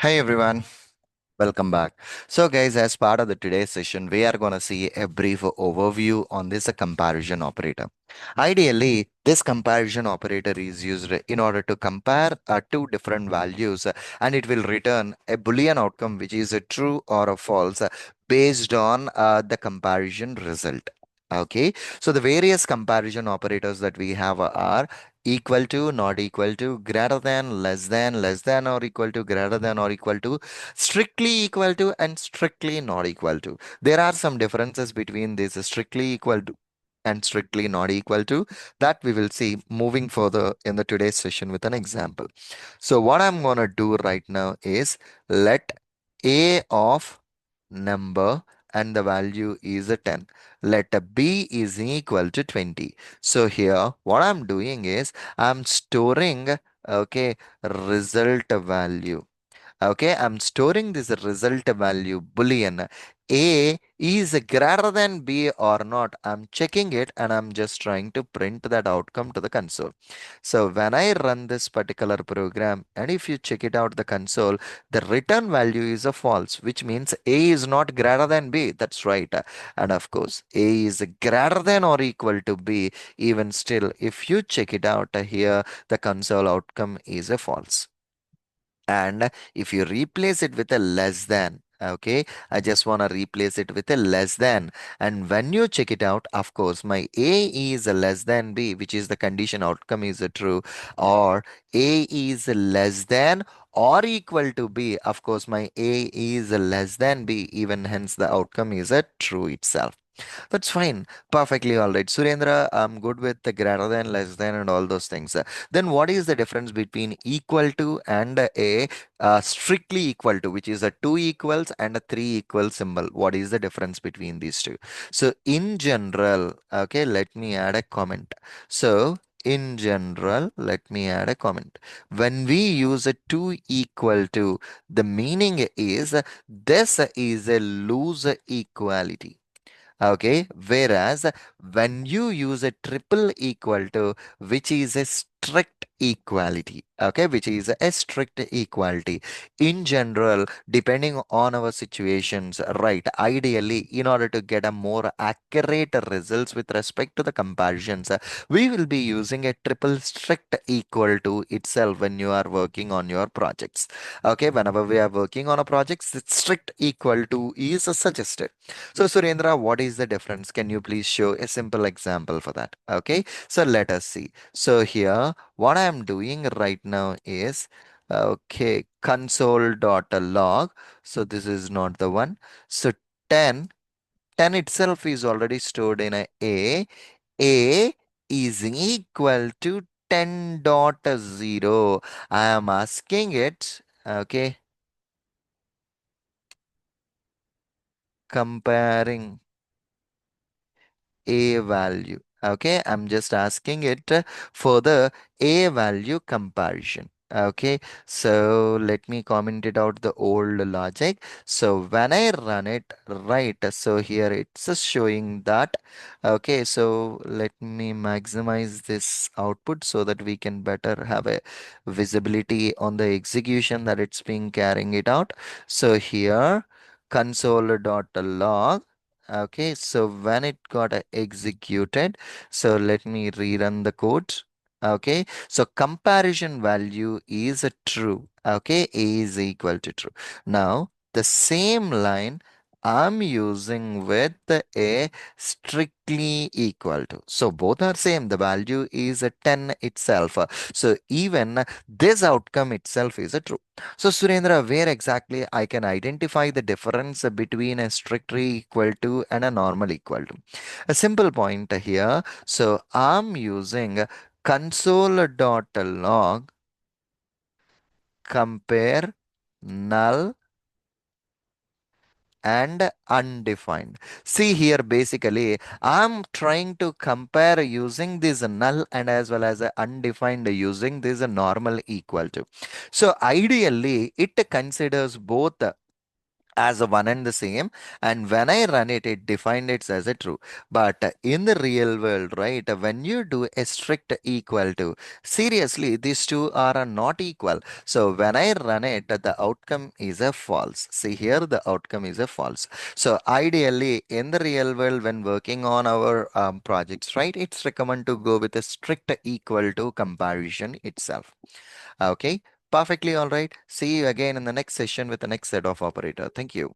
Hey everyone, welcome back. So, guys, as part of the today's session, we are going to see a brief overview on this comparison operator. Ideally, this comparison operator is used in order to compare two different values, and it will return a Boolean outcome which is a true or a false based on the comparison result. Okay, so the various comparison operators that we have are equal to, not equal to, greater than, less than or equal to, greater than or equal to, strictly equal to, and strictly not equal to. There are some differences between this strictly equal to and strictly not equal to that we will see moving further in the today's session with an example. So what I'm going to do right now is let a of number and the value is a 10. Let a b is equal to 20. So here what I'm doing is I'm storing okay result value. Okay, I'm storing this result value boolean. A is greater than B or not. I'm checking it and I'm just trying to print that outcome to the console. So when I run this particular program, and if you check it out the console, the return value is a false, which means A is not greater than B. That's right. And of course, A is greater than or equal to B. Even still, if you check it out here, the console outcome is a false. And if you replace it with a less than, okay, I just want to replace it with a less than. And when you check it out, of course, my A is a less than B, which is the condition outcome is a true, or A is a less than or equal to B. Of course, my A is a less than B, even hence the outcome is a true itself. That's fine. Perfectly all right. Surendra, I'm good with the greater than, less than, and all those things. Then what is the difference between equal to and a strictly equal to, which is a two equals and a three equal symbol? What is the difference between these two? So in general, okay, let me add a comment. So in general, let me add a comment. When we use a two equal to, the meaning is this is a loose equality. Okay, whereas when you use a triple equal to, which is a strict equality, okay, which is a strict equality in general, depending on our situations, right? Ideally, in order to get a more accurate results with respect to the comparisons, we will be using a triple strict equal to itself when you are working on your projects. Okay, whenever we are working on a project, strict equal to is suggested. So, Surendra, what is the difference? Can you please show a simple example for that? Okay, so let us see. So, here, what I am doing right now is okay, console.log. So, this is not the one. So, 10, 10 itself is already stored in a A. A is equal to 10.0. I am asking it, okay, comparing a value. Okay, I'm just asking it for the a value comparison. Okay, so let me comment it out the old logic. So when I run it, right, so here it's showing that. Okay, so let me maximize this output so that we can better have a visibility on the execution that it's being carrying it out. So here console.log. Okay, so when it got executed, so let me rerun the code. Okay, so comparison value is a true. Okay, A is equal to true. Now, the same line I'm using with a strictly equal to. So both are same. The value is a 10 itself. So even this outcome itself is a true. So, Surendra, where exactly I can identify the difference between a strictly equal to and a normal equal to? A simple point here. So, I'm using console.log compare null and undefined. See here, basically, I'm trying to compare using this null and as well as a undefined using this normal equal to. So, ideally, it considers both as a one and the same, and when I run it, it defined it as a true. But in the real world, right, when you do a strict equal to, seriously, these two are not equal. So when I run it, the outcome is a false. See here, the outcome is a false. So ideally, in the real world, when working on our projects, right, it's recommend to go with a strict equal to comparison itself. Okay, perfectly all right. See you again in the next session with the next set of operator. Thank you.